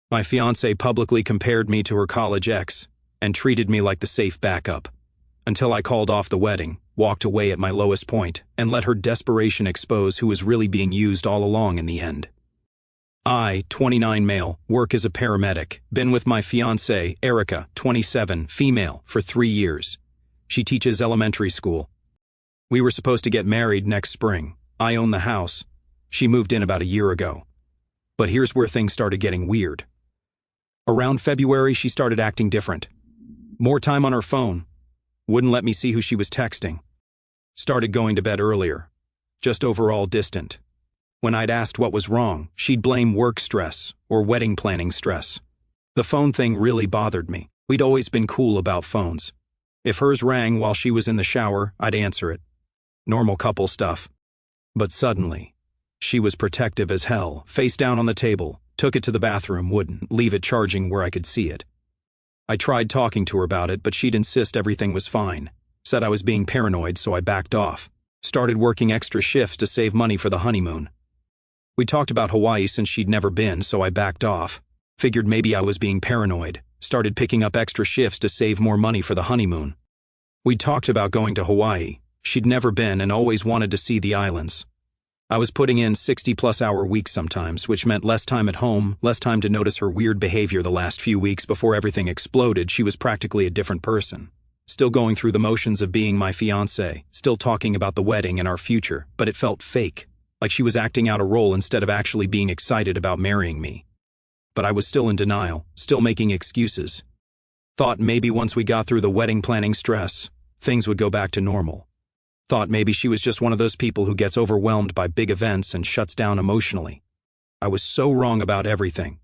My fiancée publicly compared me to her college ex and treated me like the safe backup, until I called off the wedding, walked away at my lowest point, and let her desperation expose who was really being used all along in the end. I, 29 male, work as a paramedic, been with my fiancée, Erica, 27, female, for 3 years. She teaches elementary school. We were supposed to get married next spring. I own the house. She moved in about a year ago. But here's where things started getting weird. Around February, she started acting different. More time on her phone. Wouldn't let me see who she was texting. Started going to bed earlier. Just overall distant. When I'd asked what was wrong, she'd blame work stress or wedding planning stress. The phone thing really bothered me. We'd always been cool about phones. If hers rang while she was in the shower, I'd answer it. Normal couple stuff. But suddenly, she was protective as hell, face down on the table, took it to the bathroom, wouldn't leave it charging where I could see it. I tried talking to her about it, but she'd insist everything was fine. Said I was being paranoid, so I backed off. Started working extra shifts to save money for the honeymoon. We talked about Hawaii since she'd never been, so I backed off. Figured maybe I was being paranoid. Started picking up extra shifts to save more money for the honeymoon. We talked about going to Hawaii. She'd never been and always wanted to see the islands. I was putting in 60-plus hour weeks sometimes, which meant less time at home, less time to notice her weird behavior the last few weeks before everything exploded. She was practically a different person. Still going through the motions of being my fiancé, still talking about the wedding and our future, but it felt fake, like she was acting out a role instead of actually being excited about marrying me. But I was still in denial, still making excuses. Thought maybe once we got through the wedding planning stress, things would go back to normal. Thought maybe she was just one of those people who gets overwhelmed by big events and shuts down emotionally. I was so wrong about everything.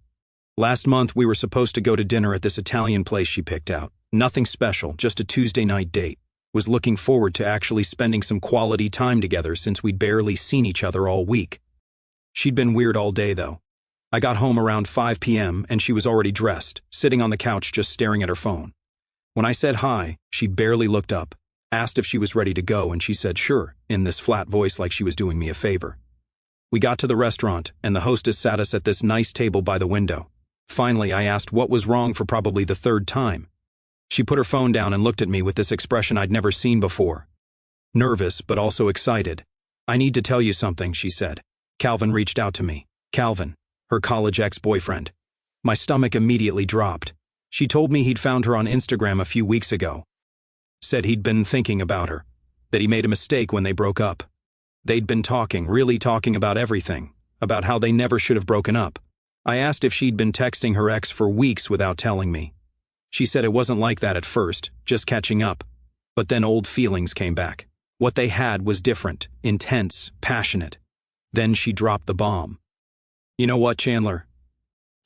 Last month we were supposed to go to dinner at this Italian place she picked out. Nothing special, just a Tuesday night date. Was looking forward to actually spending some quality time together since we'd barely seen each other all week. She'd been weird all day though. I got home around 5 p.m. and she was already dressed, sitting on the couch just staring at her phone. When I said hi, she barely looked up. Asked if she was ready to go, and she said sure, in this flat voice like she was doing me a favor. We got to the restaurant, and the hostess sat us at this nice table by the window. Finally, I asked what was wrong for probably the 3rd time. She put her phone down and looked at me with this expression I'd never seen before. Nervous, but also excited. I need to tell you something, she said. Calvin reached out to me. Calvin, her college ex-boyfriend. My stomach immediately dropped. She told me he'd found her on Instagram a few weeks ago. Said he'd been thinking about her, that he made a mistake when they broke up. They'd been talking, really talking about everything, about how they never should have broken up. I asked if she'd been texting her ex for weeks without telling me. She said it wasn't like that at first, just catching up. But then old feelings came back. What they had was different, intense, passionate. Then she dropped the bomb. You know what, Chandler?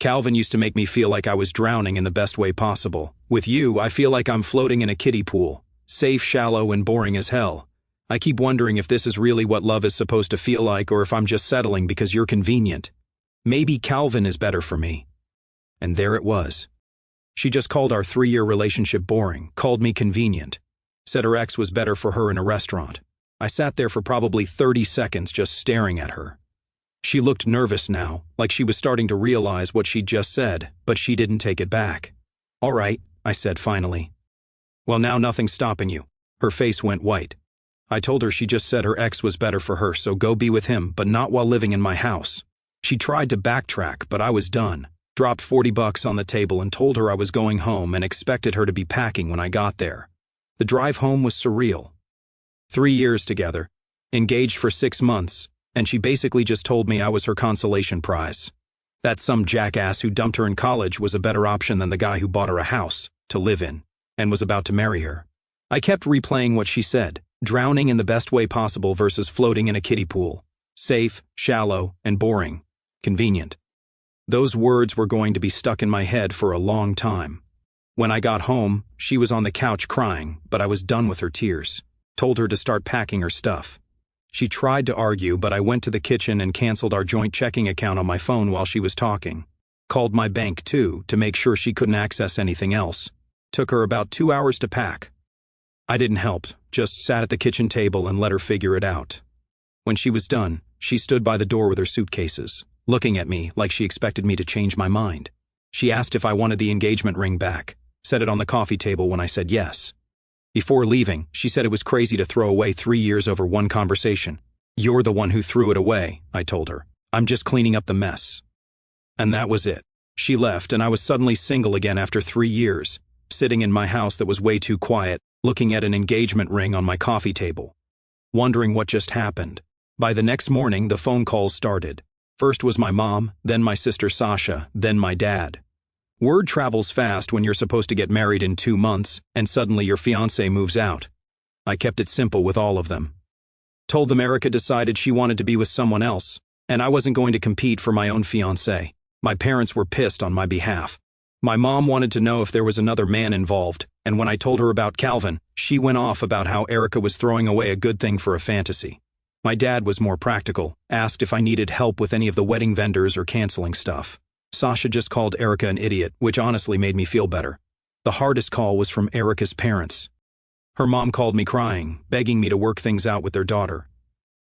Calvin used to make me feel like I was drowning in the best way possible. With you, I feel like I'm floating in a kiddie pool. Safe, shallow, and boring as hell. I keep wondering if this is really what love is supposed to feel like or if I'm just settling because you're convenient. Maybe Calvin is better for me. And there it was. She just called our 3-year relationship boring, called me convenient. Said her ex was better for her in a restaurant. I sat there for probably 30 seconds just staring at her. She looked nervous now, like she was starting to realize what she'd just said, but she didn't take it back. All right, I said finally. Well, now nothing's stopping you. Her face went white. I told her she just said her ex was better for her, so go be with him, but not while living in my house. She tried to backtrack, but I was done. Dropped $40 on the table and told her I was going home and expected her to be packing when I got there. The drive home was surreal. 3 years together, engaged for 6 months, and she basically just told me I was her consolation prize. That some jackass who dumped her in college was a better option than the guy who bought her a house to live in and was about to marry her. I kept replaying what she said, drowning in the best way possible versus floating in a kiddie pool. Safe, shallow, and boring. Convenient. Those words were going to be stuck in my head for a long time. When I got home, she was on the couch crying, but I was done with her tears. Told her to start packing her stuff. She tried to argue, but I went to the kitchen and canceled our joint checking account on my phone while she was talking. Called my bank too, to make sure she couldn't access anything else. Took her about 2 hours to pack. I didn't help, just sat at the kitchen table and let her figure it out. When she was done, she stood by the door with her suitcases, looking at me like she expected me to change my mind. She asked if I wanted the engagement ring back, set it on the coffee table when I said yes. Before leaving, she said it was crazy to throw away 3 years over one conversation. "You're the one who threw it away," I told her. "I'm just cleaning up the mess." And that was it. She left, and I was suddenly single again after 3 years, sitting in my house that was way too quiet, looking at an engagement ring on my coffee table, wondering what just happened. By the next morning, the phone calls started. First was my mom, then my sister Sasha, then my dad. Word travels fast when you're supposed to get married in 2 months, and suddenly your fiancé moves out. I kept it simple with all of them. Told them Erica decided she wanted to be with someone else, and I wasn't going to compete for my own fiancé. My parents were pissed on my behalf. My mom wanted to know if there was another man involved, and when I told her about Calvin, she went off about how Erica was throwing away a good thing for a fantasy. My dad was more practical, asked if I needed help with any of the wedding vendors or canceling stuff. Sasha just called Erica an idiot, which honestly made me feel better. The hardest call was from Erica's parents. Her mom called me crying, begging me to work things out with their daughter.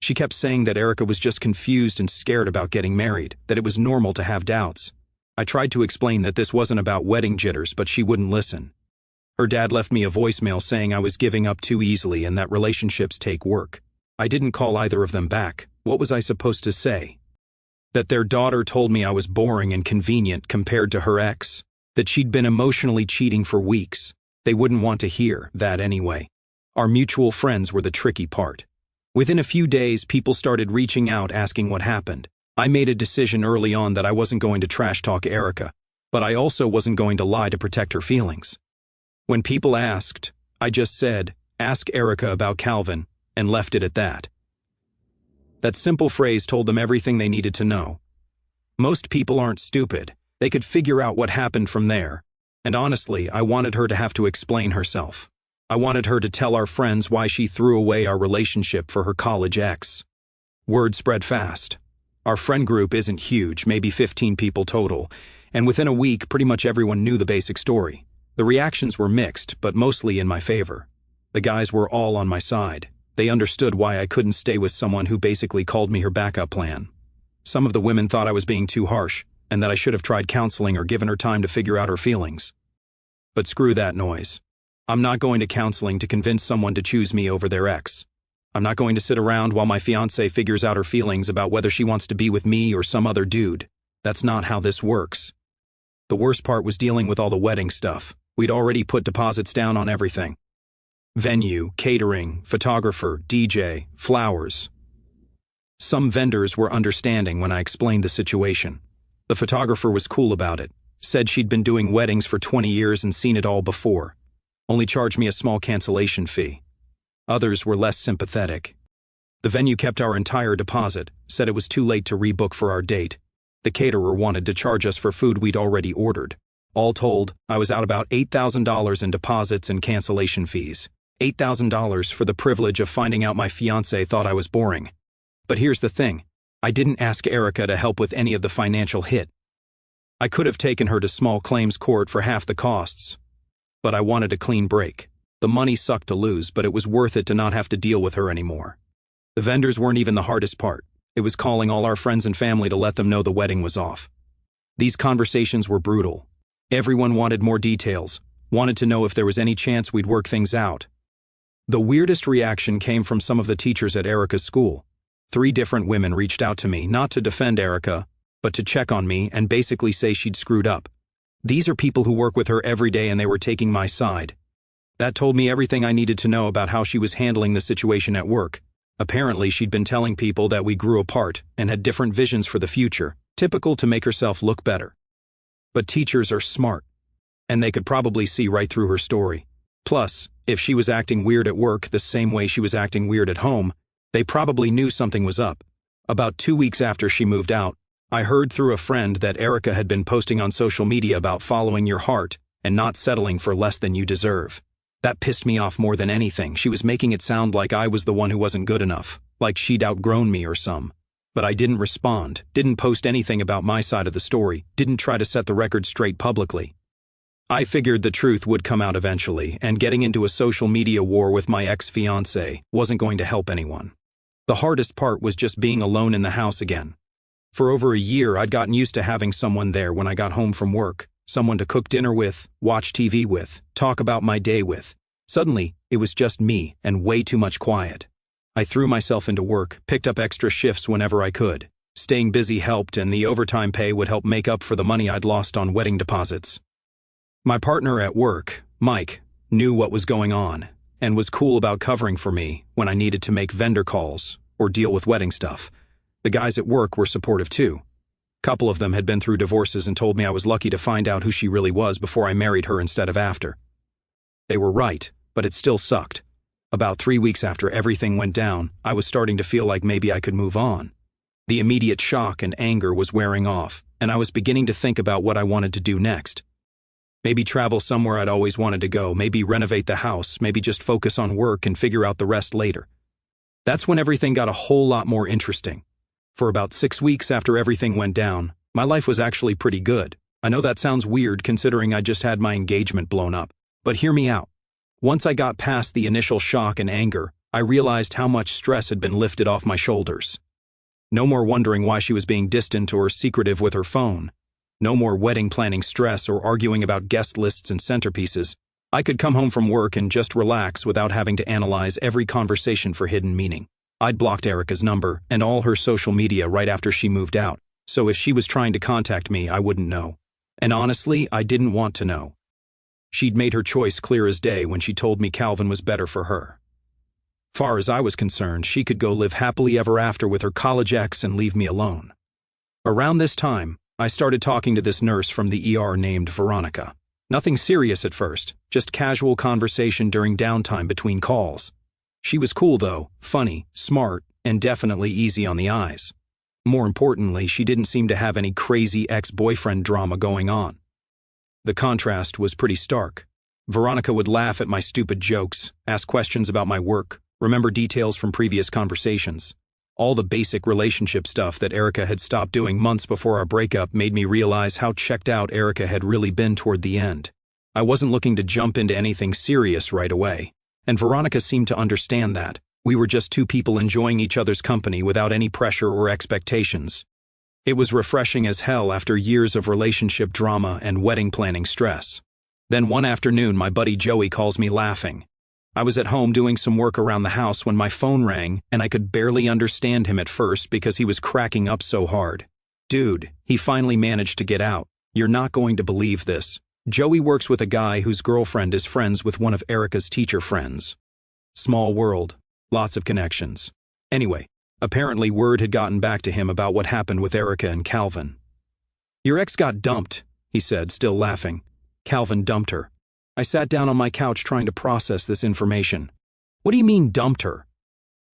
She kept saying that Erica was just confused and scared about getting married, that it was normal to have doubts. I tried to explain that this wasn't about wedding jitters, but she wouldn't listen. Her dad left me a voicemail saying I was giving up too easily and that relationships take work. I didn't call either of them back. What was I supposed to say? That their daughter told me I was boring and convenient compared to her ex, that she'd been emotionally cheating for weeks. They wouldn't want to hear that anyway. Our mutual friends were the tricky part. Within a few days, people started reaching out asking what happened. I made a decision early on that I wasn't going to trash talk Erica, but I also wasn't going to lie to protect her feelings. When people asked, I just said, "Ask Erica about Calvin," and left it at that. That simple phrase told them everything they needed to know. Most people aren't stupid. They could figure out what happened from there. And honestly, I wanted her to have to explain herself. I wanted her to tell our friends why she threw away our relationship for her college ex. Word spread fast. Our friend group isn't huge, maybe 15 people total, and within a week, pretty much everyone knew the basic story. The reactions were mixed, but mostly in my favor. The guys were all on my side. They understood why I couldn't stay with someone who basically called me her backup plan. Some of the women thought I was being too harsh, and that I should have tried counseling or given her time to figure out her feelings. But screw that noise. I'm not going to counseling to convince someone to choose me over their ex. I'm not going to sit around while my fiancée figures out her feelings about whether she wants to be with me or some other dude. That's not how this works. The worst part was dealing with all the wedding stuff. We'd already put deposits down on everything. Venue, catering, photographer, DJ, flowers. Some vendors were understanding when I explained the situation. The photographer was cool about it, said she'd been doing weddings for 20 years and seen it all before. Only charged me a small cancellation fee. Others were less sympathetic. The venue kept our entire deposit, said it was too late to rebook for our date. The caterer wanted to charge us for food we'd already ordered. All told, I was out about $8,000 in deposits and cancellation fees. $8,000 for the privilege of finding out my fiancé thought I was boring. But here's the thing. I didn't ask Erica to help with any of the financial hit. I could have taken her to small claims court for half the costs. But I wanted a clean break. The money sucked to lose, but it was worth it to not have to deal with her anymore. The vendors weren't even the hardest part. It was calling all our friends and family to let them know the wedding was off. These conversations were brutal. Everyone wanted more details, wanted to know if there was any chance we'd work things out. The weirdest reaction came from some of the teachers at Erica's school. 3 different women reached out to me, not to defend Erica, but to check on me and basically say she'd screwed up. These are people who work with her every day and they were taking my side. That told me everything I needed to know about how she was handling the situation at work. Apparently, she'd been telling people that we grew apart and had different visions for the future, typical to make herself look better. But teachers are smart, and they could probably see right through her story. Plus, if she was acting weird at work the same way she was acting weird at home, they probably knew something was up. About 2 weeks after she moved out, I heard through a friend that Erica had been posting on social media about following your heart and not settling for less than you deserve. That pissed me off more than anything. She was making it sound like I was the one who wasn't good enough, like she'd outgrown me or some. But I didn't respond, didn't post anything about my side of the story, didn't try to set the record straight publicly. I figured the truth would come out eventually, and getting into a social media war with my ex-fiancé wasn't going to help anyone. The hardest part was just being alone in the house again. For over a year, I'd gotten used to having someone there when I got home from work, someone to cook dinner with, watch TV with, talk about my day with. Suddenly, it was just me and way too much quiet. I threw myself into work, picked up extra shifts whenever I could. Staying busy helped, and the overtime pay would help make up for the money I'd lost on wedding deposits. My partner at work, Mike, knew what was going on and was cool about covering for me when I needed to make vendor calls or deal with wedding stuff. The guys at work were supportive too. A couple of them had been through divorces and told me I was lucky to find out who she really was before I married her instead of after. They were right, but it still sucked. About 3 weeks after everything went down, I was starting to feel like maybe I could move on. The immediate shock and anger was wearing off, and I was beginning to think about what I wanted to do next. Maybe travel somewhere I'd always wanted to go, maybe renovate the house, maybe just focus on work and figure out the rest later. That's when everything got a whole lot more interesting. For about 6 weeks after everything went down, my life was actually pretty good. I know that sounds weird considering I just had my engagement blown up, but hear me out. Once I got past the initial shock and anger, I realized how much stress had been lifted off my shoulders. No more wondering why she was being distant or secretive with her phone. No more wedding planning stress or arguing about guest lists and centerpieces. I could come home from work and just relax without having to analyze every conversation for hidden meaning. I'd blocked Erica's number and all her social media right after she moved out, so if she was trying to contact me, I wouldn't know. And honestly, I didn't want to know. She'd made her choice clear as day when she told me Calvin was better for her. Far as I was concerned, she could go live happily ever after with her college ex and leave me alone. Around this time, I started talking to this nurse from the ER named Veronica. Nothing serious at first, just casual conversation during downtime between calls. She was cool though, funny, smart, and definitely easy on the eyes. More importantly, she didn't seem to have any crazy ex-boyfriend drama going on. The contrast was pretty stark. Veronica would laugh at my stupid jokes, ask questions about my work, remember details from previous conversations. All the basic relationship stuff that Erica had stopped doing months before our breakup made me realize how checked out Erica had really been toward the end. I wasn't looking to jump into anything serious right away, and Veronica seemed to understand that. We were just two people enjoying each other's company without any pressure or expectations. It was refreshing as hell after years of relationship drama and wedding planning stress. Then one afternoon, my buddy Joey calls me laughing. I was at home doing some work around the house when my phone rang, and I could barely understand him at first because he was cracking up so hard. Dude, he finally managed to get out. You're not going to believe this. Joey works with a guy whose girlfriend is friends with one of Erica's teacher friends. Small world, lots of connections. Anyway, apparently word had gotten back to him about what happened with Erica and Calvin. Your ex got dumped, he said, still laughing. Calvin dumped her. I sat down on my couch trying to process this information. What do you mean dumped her?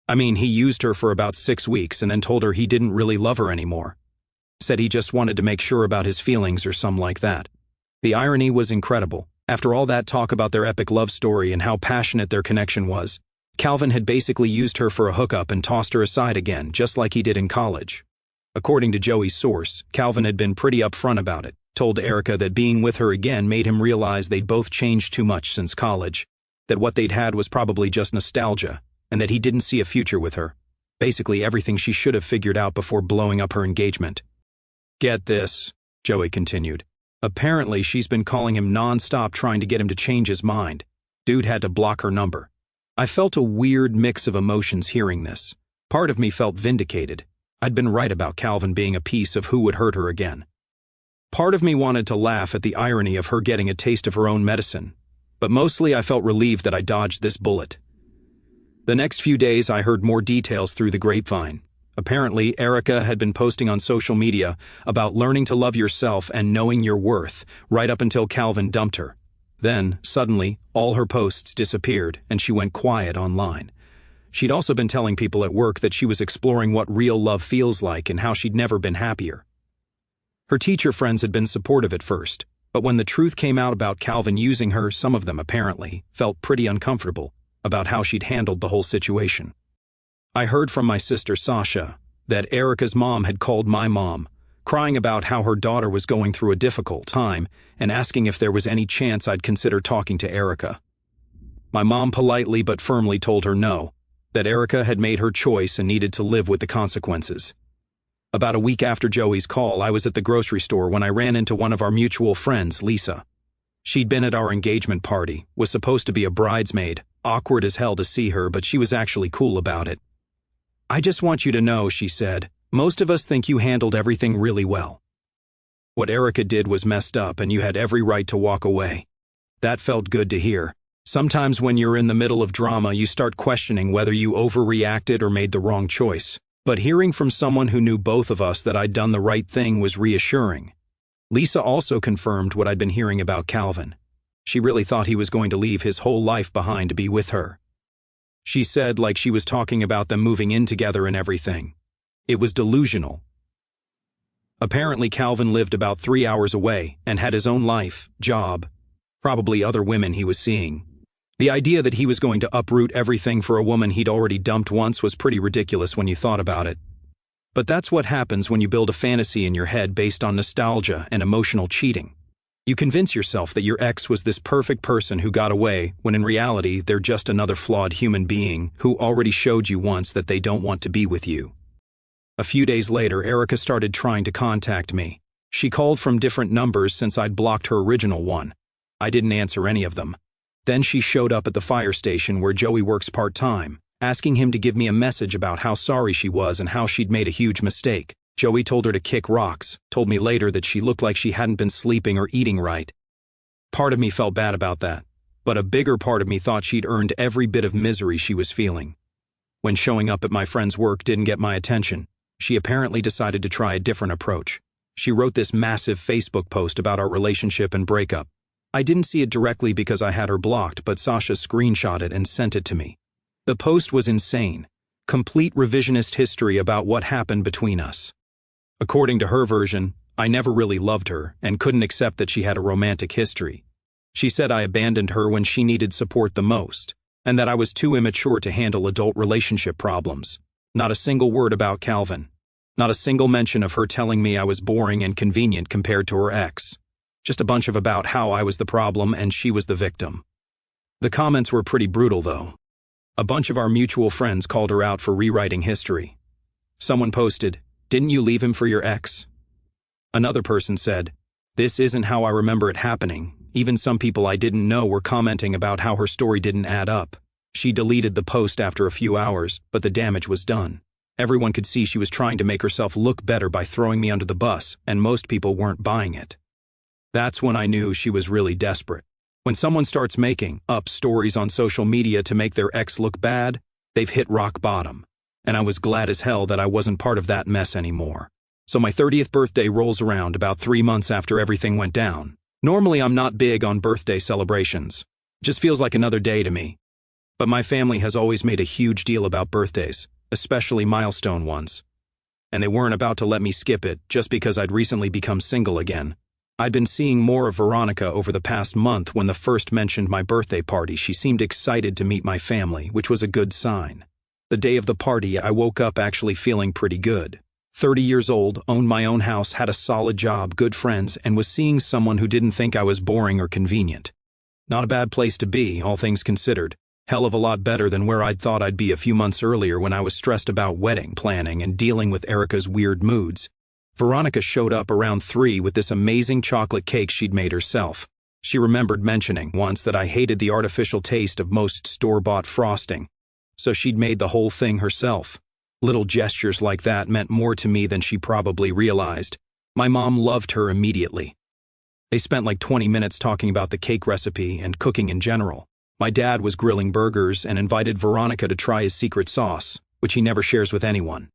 I mean, he used her for about 6 weeks and then told her he didn't really love her anymore. Said he just wanted to make sure about his feelings or something like that. The irony was incredible. After all that talk about their epic love story and how passionate their connection was, Calvin had basically used her for a hookup and tossed her aside again, just like he did in college. According to Joey's source, Calvin had been pretty upfront about it, told Erica that being with her again made him realize they'd both changed too much since college, that what they'd had was probably just nostalgia, and that he didn't see a future with her. Basically everything she should have figured out before blowing up her engagement. Get this, Joey continued. Apparently she's been calling him non-stop trying to get him to change his mind. Dude had to block her number. I felt a weird mix of emotions hearing this. Part of me felt vindicated. I'd been right about Calvin being a piece of who would hurt her again. Part of me wanted to laugh at the irony of her getting a taste of her own medicine, but mostly I felt relieved that I dodged this bullet. The next few days I heard more details through the grapevine. Apparently, Erica had been posting on social media about learning to love yourself and knowing your worth, right up until Calvin dumped her. Then, suddenly, all her posts disappeared and she went quiet online. She'd also been telling people at work that she was exploring what real love feels like and how she'd never been happier. Her teacher friends had been supportive at first, but when the truth came out about Calvin using her, some of them apparently felt pretty uncomfortable about how she'd handled the whole situation. I heard from my sister Sasha that Erica's mom had called my mom, crying about how her daughter was going through a difficult time and asking if there was any chance I'd consider talking to Erica. My mom politely but firmly told her no, that Erica had made her choice and needed to live with the consequences. About a week after Joey's call, I was at the grocery store when I ran into one of our mutual friends, Lisa. She'd been at our engagement party, was supposed to be a bridesmaid, awkward as hell to see her, but she was actually cool about it. "I just want you to know," she said, "most of us think you handled everything really well. What Erica did was messed up and you had every right to walk away." That felt good to hear. Sometimes when you're in the middle of drama, you start questioning whether you overreacted or made the wrong choice. But hearing from someone who knew both of us that I'd done the right thing was reassuring. Lisa also confirmed what I'd been hearing about Calvin. She really thought he was going to leave his whole life behind to be with her. She said, like she was talking about them moving in together and everything. It was delusional. Apparently Calvin lived about 3 hours away and had his own life, job, probably other women he was seeing. The idea that he was going to uproot everything for a woman he'd already dumped once was pretty ridiculous when you thought about it. But that's what happens when you build a fantasy in your head based on nostalgia and emotional cheating. You convince yourself that your ex was this perfect person who got away, when in reality they're just another flawed human being who already showed you once that they don't want to be with you. A few days later, Erica started trying to contact me. She called from different numbers since I'd blocked her original one. I didn't answer any of them. Then she showed up at the fire station where Joey works part-time, asking him to give me a message about how sorry she was and how she'd made a huge mistake. Joey told her to kick rocks, told me later that she looked like she hadn't been sleeping or eating right. Part of me felt bad about that, but a bigger part of me thought she'd earned every bit of misery she was feeling. When showing up at my friend's work didn't get my attention, she apparently decided to try a different approach. She wrote this massive Facebook post about our relationship and breakup. I didn't see it directly because I had her blocked, but Sasha screenshot it and sent it to me. The post was insane. Complete revisionist history about what happened between us. According to her version, I never really loved her and couldn't accept that she had a romantic history. She said I abandoned her when she needed support the most, and that I was too immature to handle adult relationship problems. Not a single word about Calvin. Not a single mention of her telling me I was boring and convenient compared to her ex. Just a bunch of about how I was the problem and she was the victim. The comments were pretty brutal though. A bunch of our mutual friends called her out for rewriting history. Someone posted, "Didn't you leave him for your ex?" Another person said, "This isn't how I remember it happening." Even some people I didn't know were commenting about how her story didn't add up. She deleted the post after a few hours, but the damage was done. Everyone could see she was trying to make herself look better by throwing me under the bus, and most people weren't buying it. That's when I knew she was really desperate. When someone starts making up stories on social media to make their ex look bad, they've hit rock bottom. And I was glad as hell that I wasn't part of that mess anymore. So my 30th birthday rolls around about 3 months after everything went down. Normally I'm not big on birthday celebrations. Just feels like another day to me. But my family has always made a huge deal about birthdays, especially milestone ones. And they weren't about to let me skip it just because I'd recently become single again. I'd been seeing more of Veronica over the past month. When the first mentioned my birthday party, she seemed excited to meet my family, which was a good sign. The day of the party, I woke up actually feeling pretty good. 30 years old, owned my own house, had a solid job, good friends, and was seeing someone who didn't think I was boring or convenient. Not a bad place to be, all things considered. Hell of a lot better than where I'd thought I'd be a few months earlier when I was stressed about wedding planning and dealing with Erica's weird moods. Veronica showed up around 3 with this amazing chocolate cake she'd made herself. She remembered mentioning once that I hated the artificial taste of most store-bought frosting, so she'd made the whole thing herself. Little gestures like that meant more to me than she probably realized. My mom loved her immediately. They spent like 20 minutes talking about the cake recipe and cooking in general. My dad was grilling burgers and invited Veronica to try his secret sauce, which he never shares with anyone.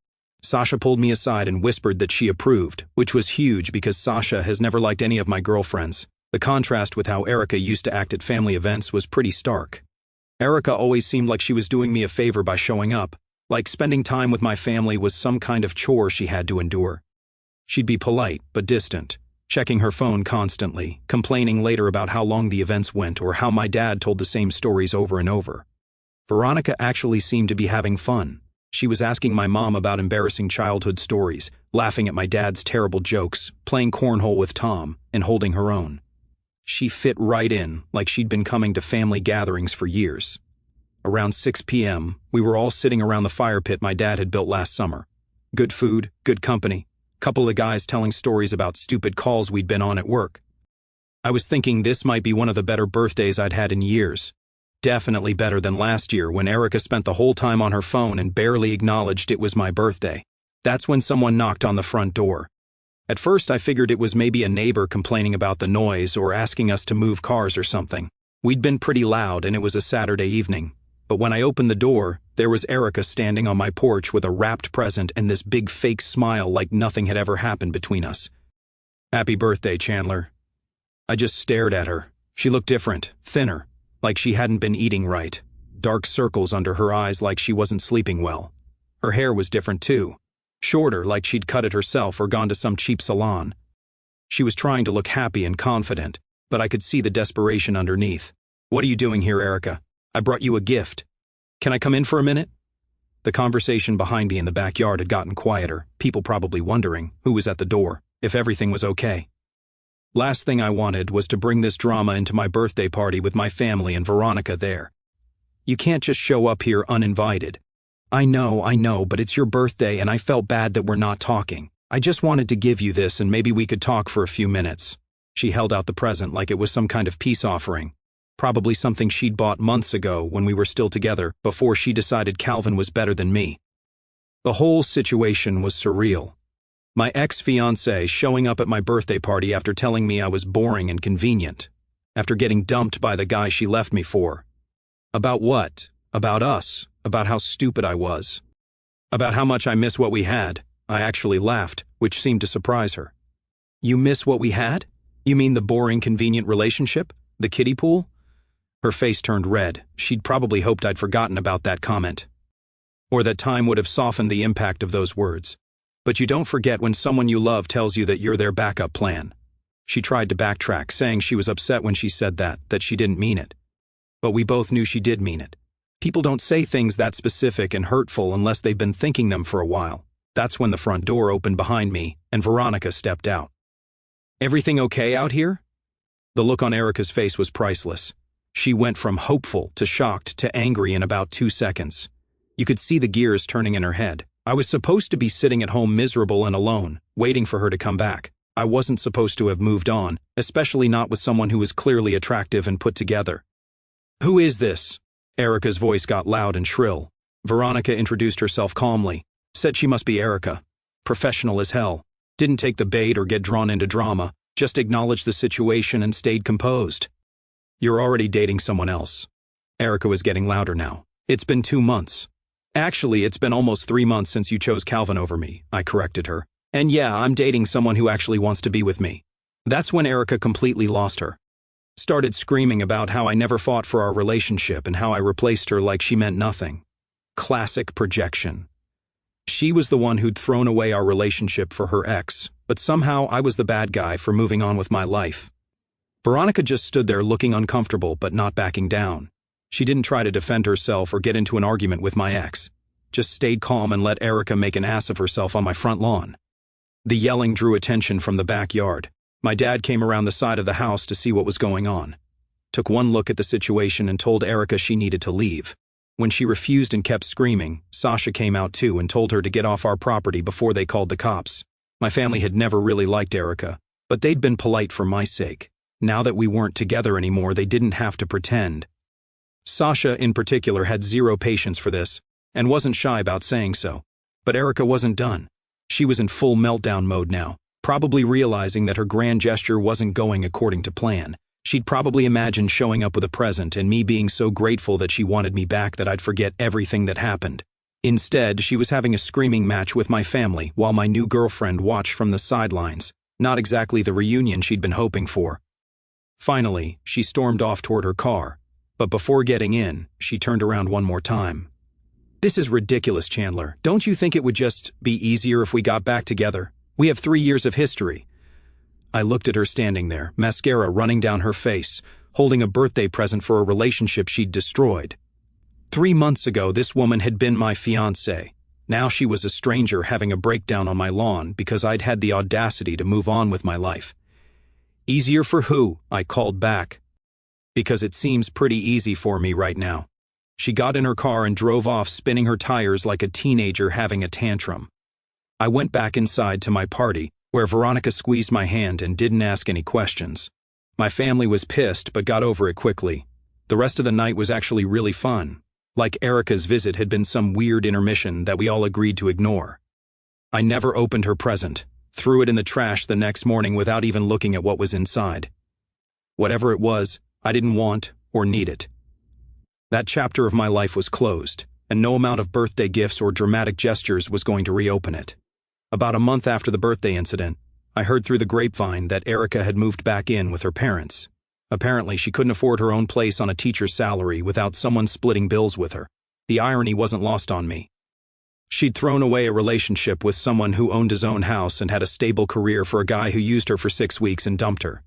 Sasha pulled me aside and whispered that she approved, which was huge because Sasha has never liked any of my girlfriends. The contrast with how Erica used to act at family events was pretty stark. Erica always seemed like she was doing me a favor by showing up, like spending time with my family was some kind of chore she had to endure. She'd be polite but distant, checking her phone constantly, complaining later about how long the events went or how my dad told the same stories over and over. Veronica actually seemed to be having fun. She was asking my mom about embarrassing childhood stories, laughing at my dad's terrible jokes, playing cornhole with Tom, and holding her own. She fit right in, like she'd been coming to family gatherings for years. Around 6 p.m., we were all sitting around the fire pit my dad had built last summer. Good food, good company, couple of guys telling stories about stupid calls we'd been on at work. I was thinking this might be one of the better birthdays I'd had in years. Definitely better than last year when Erica spent the whole time on her phone and barely acknowledged it was my birthday. That's when someone knocked on the front door. At first I figured it was maybe a neighbor complaining about the noise or asking us to move cars or something. We'd been pretty loud and it was a Saturday evening. But when I opened the door, there was Erica standing on my porch with a wrapped present and this big fake smile like nothing had ever happened between us. Happy birthday, Chandler. I just stared at her. She looked different, thinner, like she hadn't been eating right. Dark circles under her eyes like she wasn't sleeping well. Her hair was different too. Shorter, like she'd cut it herself or gone to some cheap salon. She was trying to look happy and confident, but I could see the desperation underneath. What are you doing here, Erica? I brought you a gift. Can I come in for a minute? The conversation behind me in the backyard had gotten quieter, people probably wondering who was at the door, if everything was okay. Last thing I wanted was to bring this drama into my birthday party with my family and Veronica there. You can't just show up here uninvited. I know, but it's your birthday and I felt bad that we're not talking. I just wanted to give you this and maybe we could talk for a few minutes. She held out the present like it was some kind of peace offering. Probably something she'd bought months ago when we were still together, before she decided Calvin was better than me. The whole situation was surreal. My ex-fiancée showing up at my birthday party after telling me I was boring and convenient. After getting dumped by the guy she left me for. About what? About us. About how stupid I was. About how much I miss what we had. I actually laughed, which seemed to surprise her. You miss what we had? You mean the boring, convenient relationship? The kiddie pool? Her face turned red. She'd probably hoped I'd forgotten about that comment. Or that time would have softened the impact of those words. But you don't forget when someone you love tells you that you're their backup plan. She tried to backtrack, saying she was upset when she said that she didn't mean it. But we both knew she did mean it. People don't say things that specific and hurtful unless they've been thinking them for a while. That's when the front door opened behind me and Veronica stepped out. Everything okay out here? The look on Erica's face was priceless. She went from hopeful to shocked to angry in about 2 seconds. You could see the gears turning in her head. I was supposed to be sitting at home miserable and alone, waiting for her to come back. I wasn't supposed to have moved on, especially not with someone who was clearly attractive and put together. Who is this? Erica's voice got loud and shrill. Veronica introduced herself calmly, said she must be Erica. Professional as hell. Didn't take the bait or get drawn into drama, just acknowledged the situation and stayed composed. You're already dating someone else. Erica was getting louder now. It's been 2 months. Actually, it's been almost 3 months since you chose Calvin over me, I corrected her. And yeah, I'm dating someone who actually wants to be with me. That's when Erica completely lost her. Started screaming about how I never fought for our relationship and how I replaced her like she meant nothing. Classic projection. She was the one who'd thrown away our relationship for her ex, but somehow I was the bad guy for moving on with my life. Veronica just stood there looking uncomfortable but not backing down. She didn't try to defend herself or get into an argument with my ex. Just stayed calm and let Erica make an ass of herself on my front lawn. The yelling drew attention from the backyard. My dad came around the side of the house to see what was going on. Took one look at the situation and told Erica she needed to leave. When she refused and kept screaming, Sasha came out too and told her to get off our property before they called the cops. My family had never really liked Erica, but they'd been polite for my sake. Now that we weren't together anymore, they didn't have to pretend. Sasha, in particular, had zero patience for this, and wasn't shy about saying so. But Erica wasn't done. She was in full meltdown mode now, probably realizing that her grand gesture wasn't going according to plan. She'd probably imagined showing up with a present and me being so grateful that she wanted me back that I'd forget everything that happened. Instead, she was having a screaming match with my family while my new girlfriend watched from the sidelines, not exactly the reunion she'd been hoping for. Finally, she stormed off toward her car. But before getting in, she turned around one more time. This is ridiculous, Chandler. Don't you think it would just be easier if we got back together? We have 3 years of history. I looked at her standing there, mascara running down her face, holding a birthday present for a relationship she'd destroyed. 3 months ago, this woman had been my fiancée. Now she was a stranger having a breakdown on my lawn because I'd had the audacity to move on with my life. Easier for who? I called back. Because it seems pretty easy for me right now. She got in her car and drove off, spinning her tires like a teenager having a tantrum. I went back inside to my party, where Veronica squeezed my hand and didn't ask any questions. My family was pissed but got over it quickly. The rest of the night was actually really fun. Like Erica's visit had been some weird intermission that we all agreed to ignore. I never opened her present, threw it in the trash the next morning without even looking at what was inside. Whatever it was, I didn't want or need it. That chapter of my life was closed, and no amount of birthday gifts or dramatic gestures was going to reopen it. About a month after the birthday incident, I heard through the grapevine that Erica had moved back in with her parents. Apparently, she couldn't afford her own place on a teacher's salary without someone splitting bills with her. The irony wasn't lost on me. She'd thrown away a relationship with someone who owned his own house and had a stable career for a guy who used her for 6 weeks and dumped her.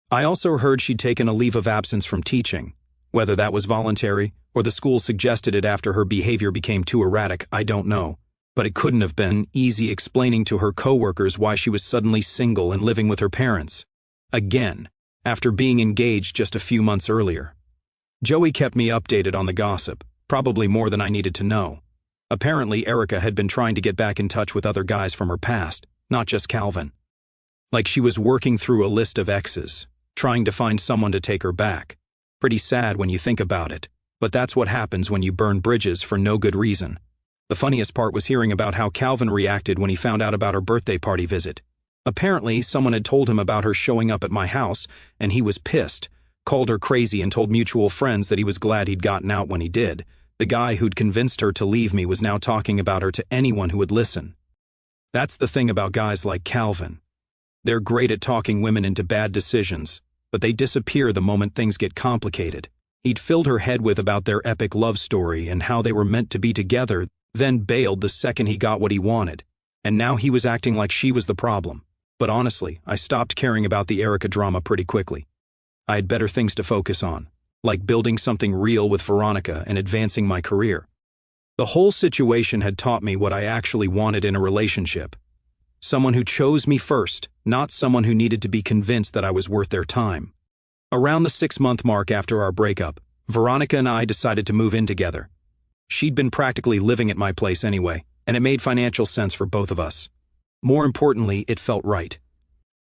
I also heard she'd taken a leave of absence from teaching. Whether that was voluntary or the school suggested it after her behavior became too erratic, I don't know. But it couldn't have been easy explaining to her coworkers why she was suddenly single and living with her parents. Again, after being engaged just a few months earlier. Joey kept me updated on the gossip, probably more than I needed to know. Apparently, Erica had been trying to get back in touch with other guys from her past, not just Calvin. Like she was working through a list of exes, trying to find someone to take her back. Pretty sad when you think about it, but that's what happens when you burn bridges for no good reason. The funniest part was hearing about how Calvin reacted when he found out about her birthday party visit. Apparently, someone had told him about her showing up at my house, and he was pissed, called her crazy and told mutual friends that he was glad he'd gotten out when he did. The guy who'd convinced her to leave me was now talking about her to anyone who would listen. That's the thing about guys like Calvin. They're great at talking women into bad decisions, but they disappear the moment things get complicated. He'd filled her head with about their epic love story and how they were meant to be together, then bailed the second he got what he wanted. And now he was acting like she was the problem. But honestly, I stopped caring about the Erica drama pretty quickly. I had better things to focus on, like building something real with Veronica and advancing my career. The whole situation had taught me what I actually wanted in a relationship. Someone who chose me first, not someone who needed to be convinced that I was worth their time. Around the 6-month mark after our breakup, Veronica and I decided to move in together. She'd been practically living at my place anyway, and it made financial sense for both of us. More importantly, it felt right.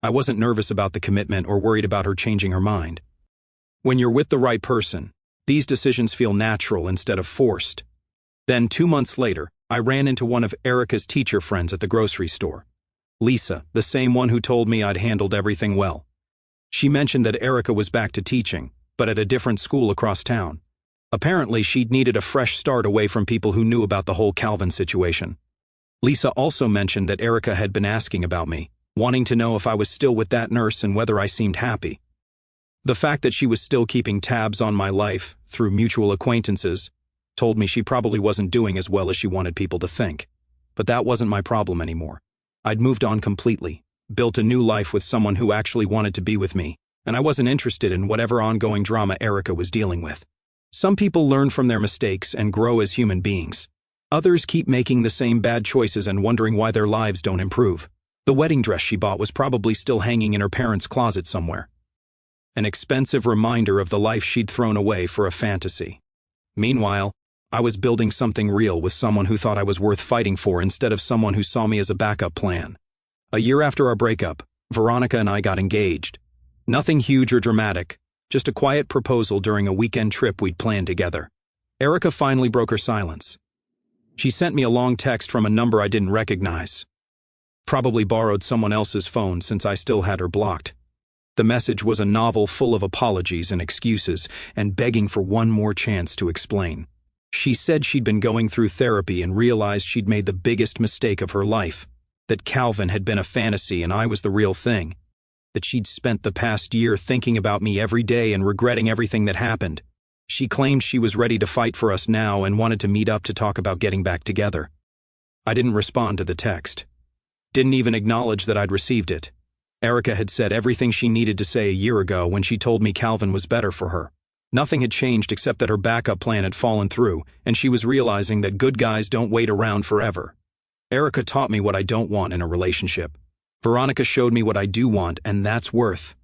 I wasn't nervous about the commitment or worried about her changing her mind. When you're with the right person, these decisions feel natural instead of forced. Then 2 months later, I ran into one of Erica's teacher friends at the grocery store. Lisa, the same one who told me I'd handled everything well. She mentioned that Erica was back to teaching, but at a different school across town. Apparently, she'd needed a fresh start away from people who knew about the whole Calvin situation. Lisa also mentioned that Erica had been asking about me, wanting to know if I was still with that nurse and whether I seemed happy. The fact that she was still keeping tabs on my life, through mutual acquaintances, told me she probably wasn't doing as well as she wanted people to think. But that wasn't my problem anymore. I'd moved on completely, built a new life with someone who actually wanted to be with me, and I wasn't interested in whatever ongoing drama Erica was dealing with. Some people learn from their mistakes and grow as human beings. Others keep making the same bad choices and wondering why their lives don't improve. The wedding dress she bought was probably still hanging in her parents' closet somewhere. An expensive reminder of the life she'd thrown away for a fantasy. Meanwhile, I was building something real with someone who thought I was worth fighting for instead of someone who saw me as a backup plan. A year after our breakup, Veronica and I got engaged. Nothing huge or dramatic, just a quiet proposal during a weekend trip we'd planned together. Erica finally broke her silence. She sent me a long text from a number I didn't recognize. Probably borrowed someone else's phone since I still had her blocked. The message was a novel full of apologies and excuses and begging for one more chance to explain. She said she'd been going through therapy and realized she'd made the biggest mistake of her life, that Calvin had been a fantasy and I was the real thing, that she'd spent the past year thinking about me every day and regretting everything that happened. She claimed she was ready to fight for us now and wanted to meet up to talk about getting back together. I didn't respond to the text. Didn't even acknowledge that I'd received it. Erica had said everything she needed to say a year ago when she told me Calvin was better for her. Nothing had changed except that her backup plan had fallen through, and she was realizing that good guys don't wait around forever. Erica taught me what I don't want in a relationship. Veronica showed me what I do want, and that's worth